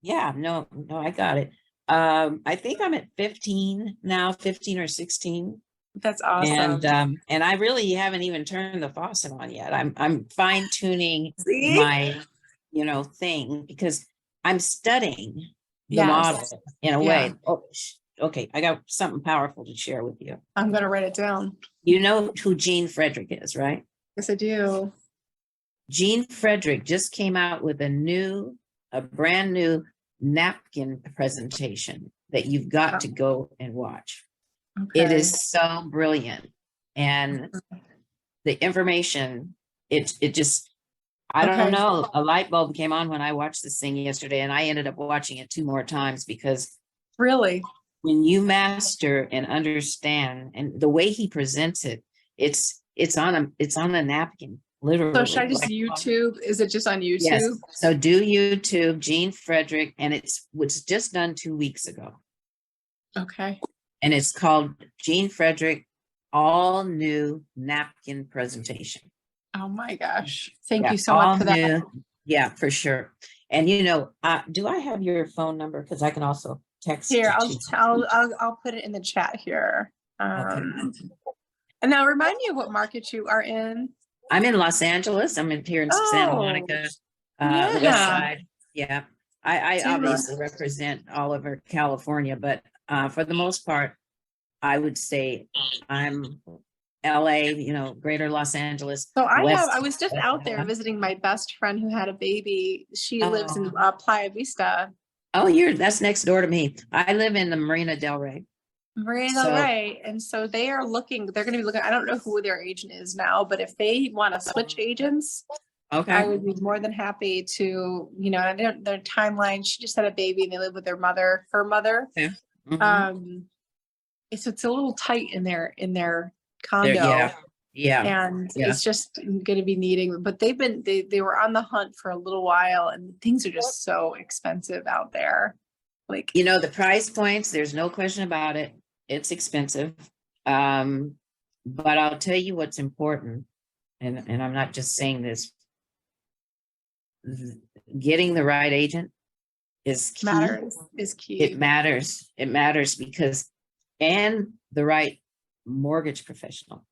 Yeah. No, I got it. I think I'm at 15 now, 15 or 16. That's awesome. And I really haven't even turned the faucet on yet. I'm fine tuning my, thing, because I'm studying the model in a way. Oh, okay. I got something powerful to share with you. I'm going to write it down. You know who Gene Frederick is, right? Yes, I do. Gene Frederick just came out with a brand new napkin presentation that you've got to go and watch. Okay. It is so brilliant. And the information, it just, I don't know, a light bulb came on when I watched this thing yesterday, and I ended up watching it 2 more times because really, when you master and understand, and the way he presents it, it's on a napkin, literally. So should I just YouTube? Is it just on YouTube? Yes. So do YouTube, Gene Frederick, and it was just done 2 weeks ago. Okay. And it's called Gene Frederick All New Napkin Presentation. Oh my gosh. Thank you so much for that. Yeah, for sure. And do I have your phone number? Because I can also text here. I'll put it in the chat here. And now remind me of what market you are in. I'm in Los Angeles. I'm here in Santa Monica, the West Side. Yeah. I obviously represent all over California, but for the most part, I would say I'm LA, greater Los Angeles. So I was just out there visiting my best friend who had a baby. She lives in Playa Vista. Oh, that's next door to me. I live in the Marina Del Rey. And so they're going to be looking, I don't know who their agent is now, but if they want to switch agents, I would be more than happy to, their timeline. She just had a baby and they live with her mother. Yeah. It's a little tight in their condo. And it's just going to be needing, but they were on the hunt for a little while, and things are just so expensive out there. Like, the price points, there's no question about it. It's expensive. But I'll tell you what's important. And I'm not just saying this. Getting the right agent is key. It matters because, and the right mortgage professional,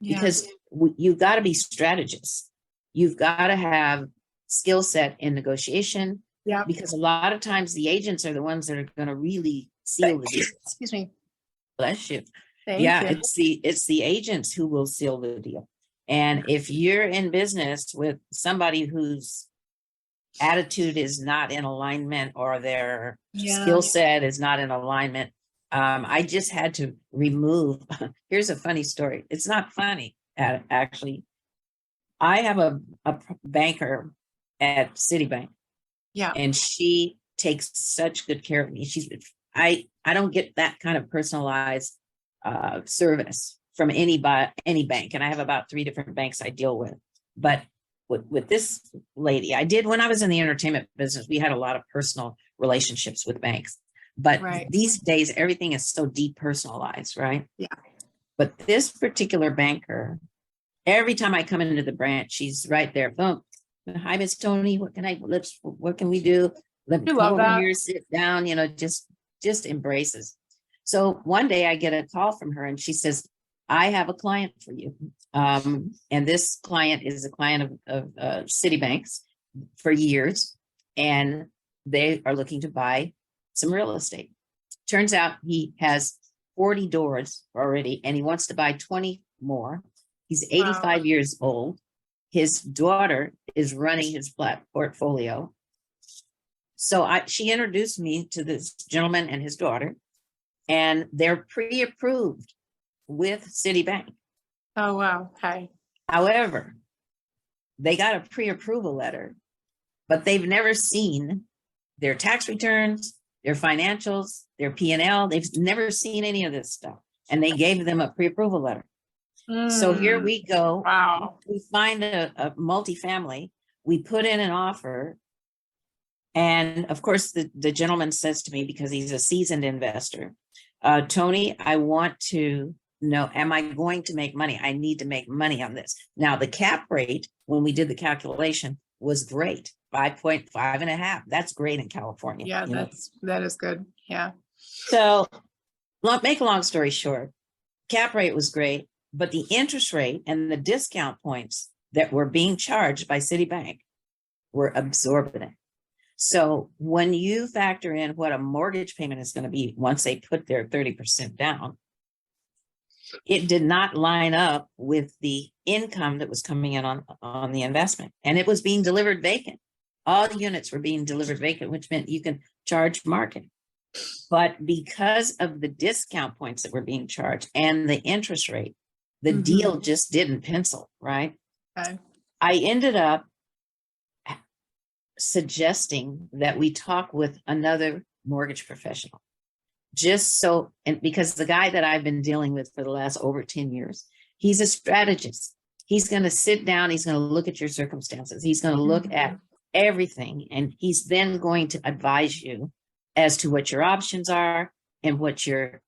because you've got to be strategists. You've got to have skill set in negotiation. Yeah. because a lot of times the agents are the ones that are going to really seal the deal. Excuse me. Bless you. Thank Yeah, you. it's the agents who will seal the deal. And if you're in business with somebody whose attitude is not in alignment or their Yeah. skill set is not in alignment, I just had to remove. Here's a funny story. It's not funny, actually. I have a banker at Citibank, Yeah. and she takes such good care of me. I don't get that kind of personalized service from any bank, and I have about 3 different banks I deal with. But with this lady, I did when I was in the entertainment business. We had a lot of personal relationships with banks, but Right. these days everything is so depersonalized, right? Yeah. But this particular banker, every time I come into the branch, she's right there. Oh, hi, Miss Tony. What can we do? Let me You come love over that. here, sit down, just embraces. So one day I get a call from her and she says, I have a client for you. And this client is a client of Citibank's for years, and they are looking to buy some real estate. Turns out he has 40 doors already, and he wants to buy 20 more. He's 85 years old. His daughter is running his flat portfolio. So she introduced me to this gentleman and his daughter, and they're pre-approved with Citibank. Oh, wow. Okay. However, they got a pre-approval letter, but they've never seen their tax returns, their financials, their P&L. They've never seen any of this stuff. And they gave them a pre-approval letter. So here we go. Wow. We find a multifamily. We put in an offer. And of course, the gentleman says to me, because he's a seasoned investor, Tony, I want to know, am I going to make money? I need to make money on this. Now, the cap rate, when we did the calculation, was great. 5.5.5. That's great in California. Yeah, that is good. Yeah. So, make a long story short, cap rate was great, but the interest rate and the discount points that were being charged by Citibank were absorbent. So when you factor in what a mortgage payment is going to be once they put their 30% down, it did not line up with the income that was coming in on the investment. And it was being delivered vacant. All the units were being delivered vacant, which meant you can charge market. But because of the discount points that were being charged and the interest rate, the deal just didn't pencil, right? Okay. I ended up suggesting that we talk with another mortgage professional, just so, and because the guy that I've been dealing with for the last over 10 years, he's a strategist. He's going to sit down, he's going to look at your circumstances, he's going to look at everything, and he's then going to advise you as to what your options are and what your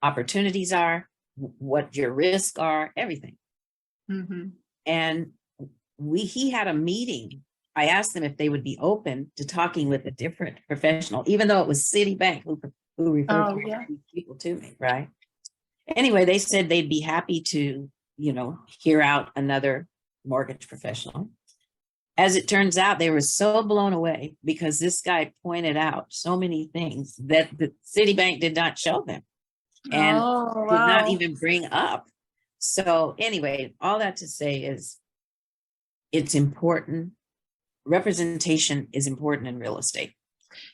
opportunities are, what your risks are, everything. And he had a meeting. I asked them if they would be open to talking with a different professional, even though it was Citibank who referred people to me, right? Anyway, they said they'd be happy to, hear out another mortgage professional. As it turns out, they were so blown away because this guy pointed out so many things that the Citibank did not show them and did not even bring up. So anyway, all that to say is it's important. Representation is important in real estate.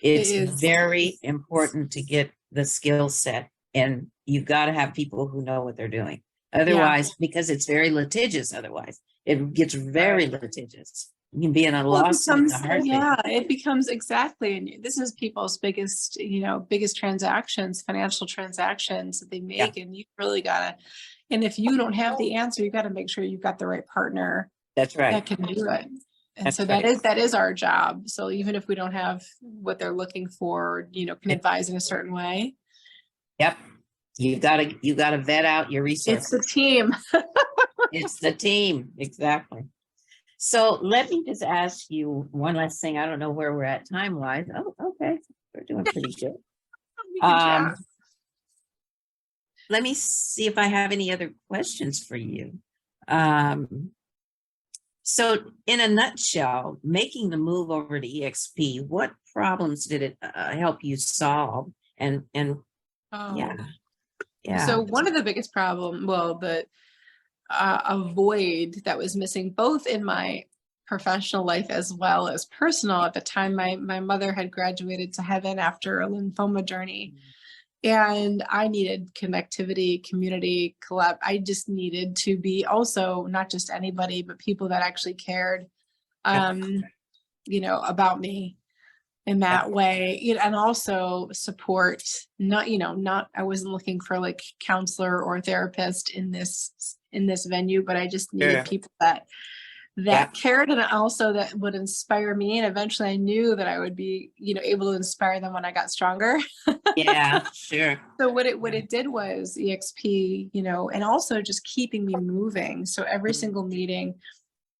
It's very important to get the skill set, and you've got to have people who know what they're doing. Otherwise, because it's very litigious, otherwise it gets very litigious. You can be in a lawsuit. It becomes exactly. And this is people's biggest transactions, financial transactions that they make. And you really gotta, and if you don't have the answer, you got to make sure you've got the right partner. That's right. That can do it. And so that is our job. So even if we don't have what they're looking for, can advise in a certain way. Yep. You gotta vet out your resources. It's the team. It's the team. Exactly. So let me just ask you one last thing. I don't know where we're at time-wise. Oh, okay. We're doing pretty good. Let me see if I have any other questions for you. So in a nutshell, making the move over to EXP, what problems did it help you solve? And yeah, Oh, yeah, so one of the biggest problem, well, the a void that was missing both in my professional life as well as personal. At the time, my mother had graduated to heaven after a lymphoma journey, and I needed connectivity, community, collab. I just needed to be also not just anybody, but people that actually cared, yeah, um, about me in yeah, that way, and also support. Not, not I wasn't looking for like counselor or therapist in this venue, but I just needed sure, people that yeah, cared, and also that would inspire me. And eventually I knew that I would be, able to inspire them when I got stronger. yeah, sure, So what it did was EXP, and also just keeping me moving. So every mm, single meeting,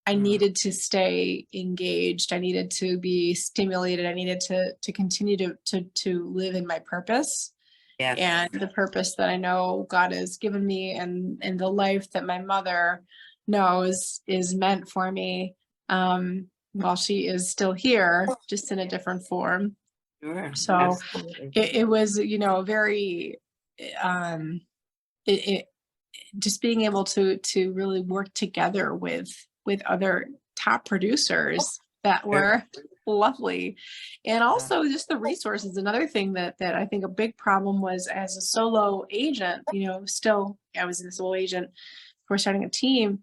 I mm, needed to stay engaged. I needed to be stimulated. I needed to continue to live in my purpose, yes, and the purpose that I know God has given me, and the life that my mother knows is meant for me, while she is still here, just in a different form. sure, So absolutely, it was, very, um, it just being able to really work together with other top producers that sure, were lovely. And yeah, also just the resources. Another thing that I think a big problem was, as a solo agent, still I was a solo agent before starting a team.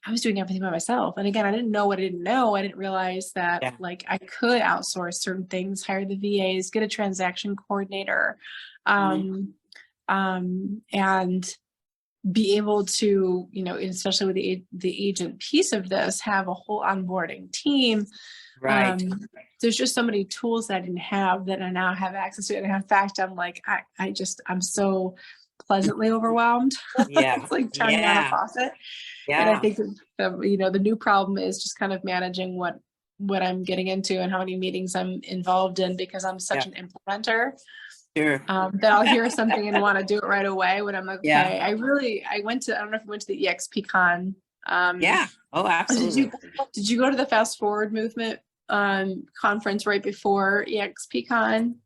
I was doing everything by myself. And again, I didn't know what I didn't know. I didn't realize that yeah, like I could outsource certain things, hire the VAs, get a transaction coordinator, mhm, um, and be able to, especially with the agent piece of this, have a whole onboarding team. right, Um, there's just so many tools that I didn't have that I now have access to. And in fact, I'm like, I'm so pleasantly overwhelmed. yeah, It's like turning on a yeah, faucet. And I yeah, think the new problem is just kind of managing what I'm getting into and how many meetings I'm involved in, because I'm such yeah, an implementer, sure, that I'll hear something and want to do it right away, when I'm like, yeah, okay, I don't know if you went to the EXP con. Um, yeah, oh, did absolutely. you go to the Fast Forward Movement conference right before EXP con?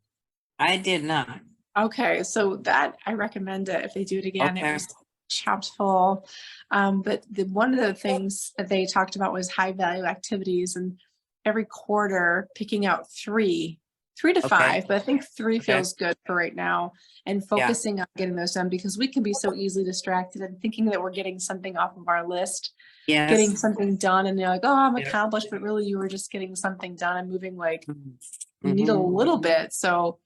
I did not. Okay, so that I recommend it if they do it again. It Okay, was chopped full. But one of the things that they talked about was high value activities, and every quarter picking out three to okay, five, but I think three okay, feels good for right now, and yeah, focusing on getting those done, because we can be so easily distracted and thinking that we're getting something off of our list, getting yes, something done, and you're like, oh, I'm yeah, accomplished, but really you were just getting something done and moving like the needle a mm-hmm. little bit. So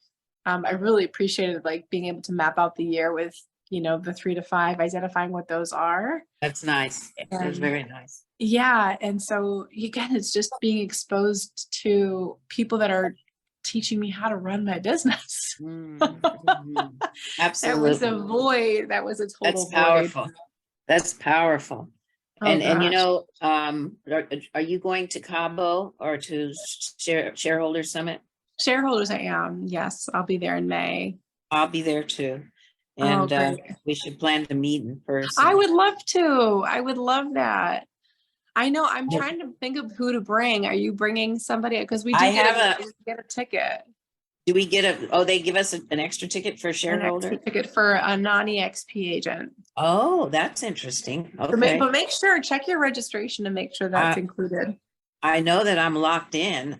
I really appreciated like being able to map out the year with, the 3 to 5, identifying what those are. That's nice. That's And very nice. yeah, and so again, it's just being exposed to people that are teaching me how to run my business. Mhm. That was a Absolutely. void. That was a That's total void. powerful. That's powerful. Oh And gosh. are you going to Cabo or to shareholder summit? Shareholders I am. Yes, I'll be there in May. I'll be there too. Oh, And great. we should plan to meet in I person. would love to. I would love that. I know. I'm trying to think of who to bring. Are you bringing somebody? Because we I do have a, get a ticket, do we get oh, they give us an extra ticket for an extra shareholder? ticket for a non-EXP agent. Oh, that's interesting. But Okay. make sure, check your registration and make sure that's I included. I know that I'm locked in.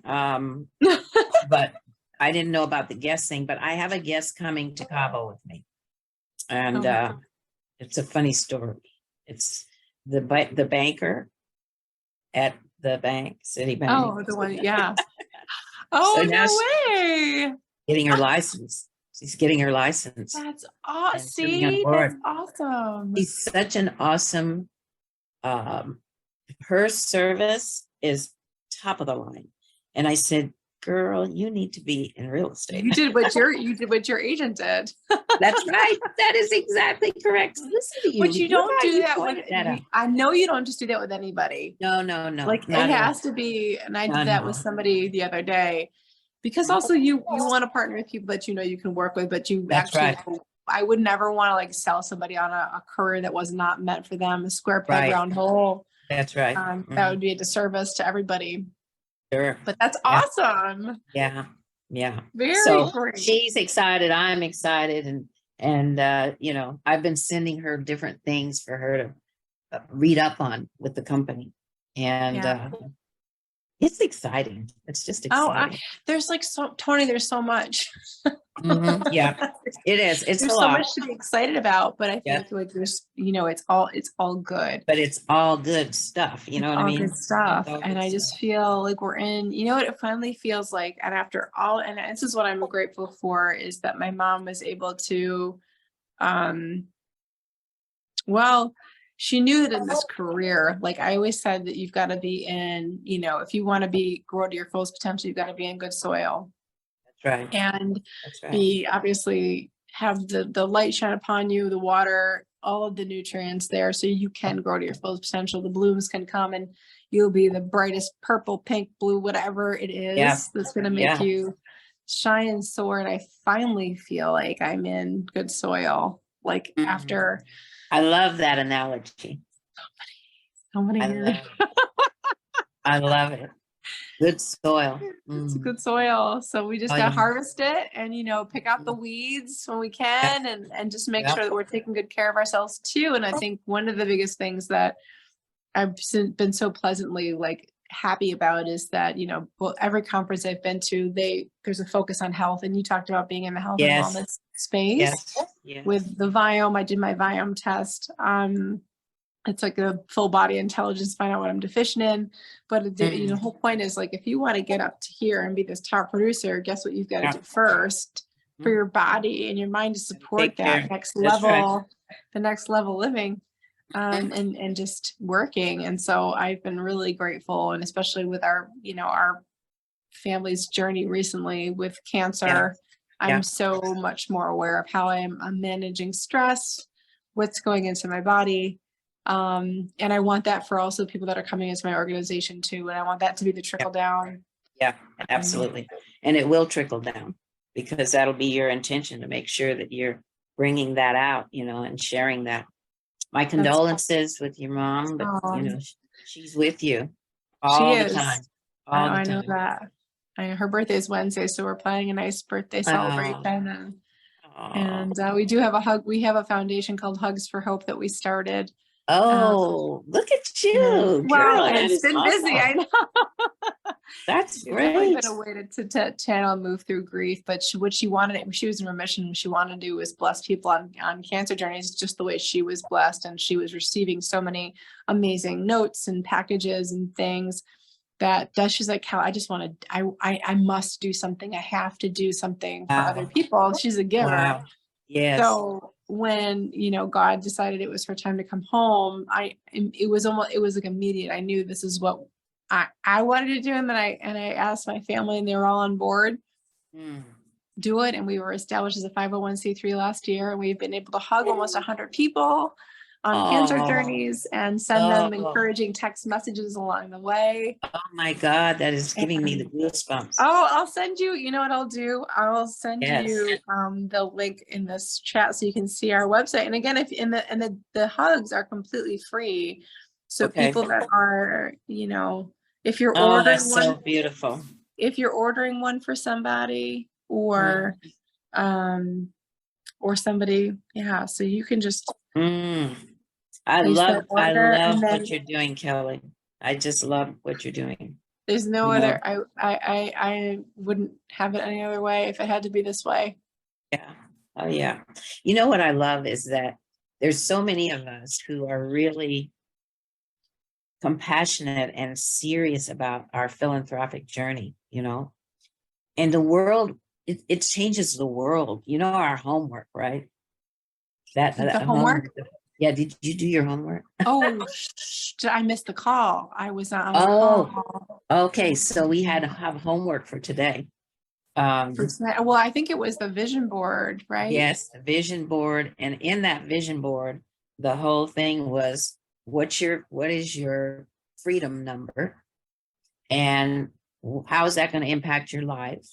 But I didn't know about the guest thing, but I have a guest coming to Cabo with me. And Oh, it's a funny story. It's the banker at the bank, Citibank. oh, the one, yeah. So Oh, now no she's way. getting her license. She's getting her license That's awesome. and coming on See, that's board. awesome. She's such an awesome, um, her service is top of the line. And I said, girl, you need to be in real estate. You did what your agent did. That's right. That is exactly correct. Listen to you. But you Look don't how do you that with, pointed that out. I know you don't just do that with anybody. No, no, no, Like it not at all. has to be, and I No, did that with no. somebody the other day, because also you want to partner with people that you know you can work with, but you That's actually right. know I would never want to like sell somebody on a career that was not meant for them, a square peg Right. round hole. That's right. That would be a disservice to everybody. Sure. But that's Yeah. awesome. Yeah. Yeah. Very So great. she's excited. I'm excited. And you know, I've been sending her different things for her to read up on with the company. And Yeah. it's exciting. It's just Oh, exciting. there's like so Tony, there's so much. Yeah, it is. It's a There's so lot. much to be excited about, but I Yeah. think like there's, it's all good. But it's all good stuff. You know what I All mean? good stuff. It's all And good I stuff. just feel like we're in, you know what it finally feels like. And after all, and this is what I'm grateful for, is that my mom was able to, um, well, she knew that in this career, like I always said, that you've got to be in, if you want to grow to your fullest potential, you've got to be in good soil. That's right. And That's right. be obviously have the light shine upon you, the water, all of the nutrients there, so you can grow to your fullest potential. The blooms can come and you'll be the brightest purple, pink, blue, whatever it is Yeah. that's going to make you shine and soar. And I finally feel like I'm in good soil. Like after I love that analogy. so many I years. love it. I love it. Good soil. It's good soil. So we just Oh, got to yeah. harvest it and, pick out the weeds when we can and just make Yeah. sure that we're taking good care of ourselves too. And I think one of the biggest things that I've been so pleasantly like happy about is that, well, every conference I've been to, there's a focus on health. And you talked about being in the health and Yes. wellness space Yes. Yes. with the Viome. I did my Viome test. It's like a full body intelligence, find out what I'm deficient in. But the whole point is like, if you want to get up to here and be this top producer, guess what you've got to do first for your body and your mind to support that next level, the next level living, and just working. And so I've been really grateful, and especially with our family's journey recently with cancer, I'm so much more aware of how I'm managing stress, what's going into my body. And I want that for also people that are coming into my organization too. And I want that to be the trickle down. Yeah, absolutely. And it will trickle down, because that'll be your intention, to make sure that you're bringing that out, and sharing that. My condolences with your mom, but she's with you all the time. I know that. Her birthday is Wednesday, so we're planning a nice birthday celebration. And we do have we have a foundation called Hugs for Hope that we started. Look at you. Well, it's been busy. I know. That's great. It's really been a way to channel and move through grief. But what she wanted, she was in remission. What she wanted to do was bless people on cancer journeys, just the way she was blessed. And she was receiving so many amazing notes and packages and things that she's like, Cal, I just want to, I must do something. I have to do something for other people. She's a giver. Wow. Yes. So when, God decided it was her time to come home, it was like immediate. I knew this is what I wanted to do. And then I asked my family and they were all on board, do it. And we were established as a 501c3 last year. And we've been able to hug almost 100 people on cancer journeys and send them encouraging text messages along the way. Oh my God, that is giving me the goosebumps. Oh, I'll send you, you know what I'll do? I'll send you the link in this chat so you can see our website. And again, if the hugs are completely free. So people that are, if you're ordering that's one, so beautiful. If you're ordering one for somebody or somebody, so you can just I love what you're doing, Kelly. I just love what you're doing. There's no other, I wouldn't have it any other way if it had to be this way. Yeah. Oh yeah. You know what I love is that there's so many of us who are really compassionate and serious about our philanthropic journey, and the world, it changes the world. Our homework, right? That homework. Yeah. Did you do your homework? Oh, I missed the call. I was on the call. Okay. So we had to have homework for today. Well, I think it was the vision board, right? Yes, the vision board. And in that vision board, the whole thing was, what is your freedom number? And how is that going to impact your life?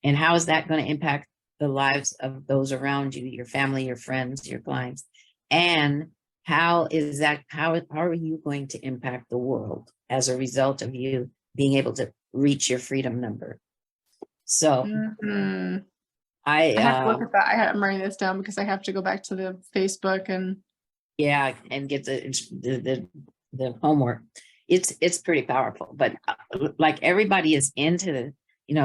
And how is that going to impact the lives of those around you, your family, your friends, your clients. And how are you going to impact the world as a result of you being able to reach your freedom number? So Mhm. I I have to look at that. I'm writing this down because I have to go back to the Facebook and yeah, and get the homework. It's pretty powerful, but like everybody is into the,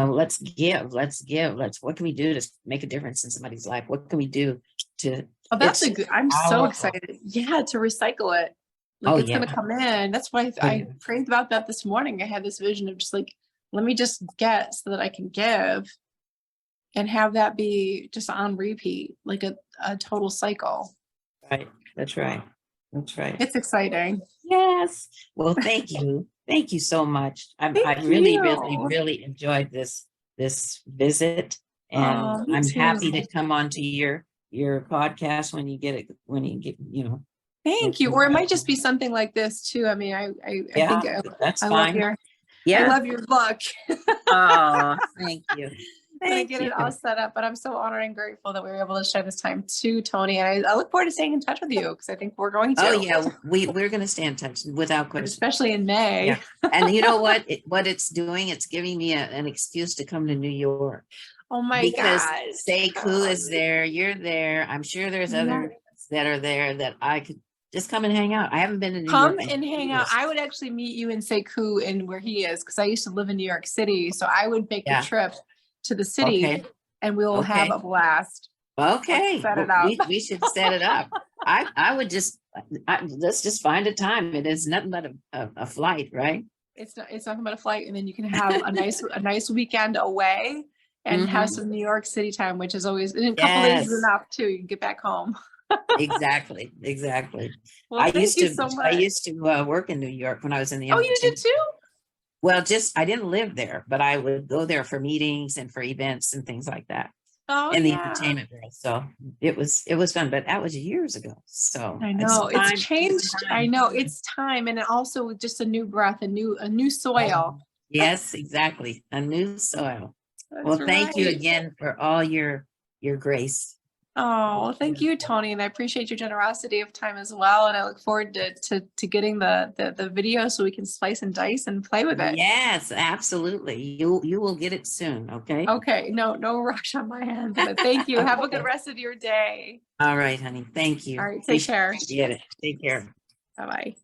let's give, what can we do to make a difference in somebody's life? What can we do to, oh, that's a it's good, I'm so powerful. excited. Yeah, to recycle it. Like Oh, it's gonna yeah. come in. That's why Oh, I yeah. prayed about that this morning. I had this vision of just like, let me just get so that I can give and have that be just on repeat, like a total cycle. Right. That's right. That's right. It's exciting. Yes. Well, thank you. Thank you so much. I Thank really, really, you. really enjoyed this visit. And Oh, me I'm too. happy to come on to your podcast when you get it, when you get, Thank you. Or it might just be something like this too. I mean, I yeah, think that's I love fine. I Yeah. love your book. Oh, thank you. When I Thank get you. it all set up. But I'm so honored and grateful that we were able to share this time too, Tony. And I look forward to staying in touch with you because I think we're going Oh to, yeah, we're going to stay in touch without and question. especially in May. Yeah. And you know what? What it's doing, it's giving me an excuse to come to New York Oh my because gosh. Sekou is there. You're there. I'm sure there's Yeah. others that are there that I could just come and hang out. I haven't been to New Come York in and hang out. years. I would actually meet you in Sekou and where he is because I used to live in New York City. So I would make the Yeah. trip to the city Okay. and we will have Okay. a blast. Let's Okay. set it Well, up. we should set it up. I would just let's just find a time. It is nothing but a flight, right? It's nothing but a flight, and then you can have a nice weekend away and have Hmm. some New York City time, which is always in a couple days is Yes. enough too. You can get back home. Exactly. Exactly. Well, thank you so I much. used to work in New York when I was in the Oh, you did entertainment. too? Well, just I didn't live there, but I would go there for meetings and for events and things like that Oh in the yeah. entertainment world. So it was fun, but that was years ago. So I it's know it's time. It's changed. I time. know it's time, and also just a new breath, a new soil. Yes, exactly. A new soil. That's Well, thank you right. again for all your grace. Oh, thank you, Tony, and I appreciate your generosity of time as well. And I look forward to getting the video so we can slice and dice and play with it. Yes, absolutely. You will get it soon. Okay. Okay, no rush on my end, but thank you. Have a good Okay. rest of your day. All right, honey. Thank All you. right, take care. Appreciate it. Take care. Bye bye.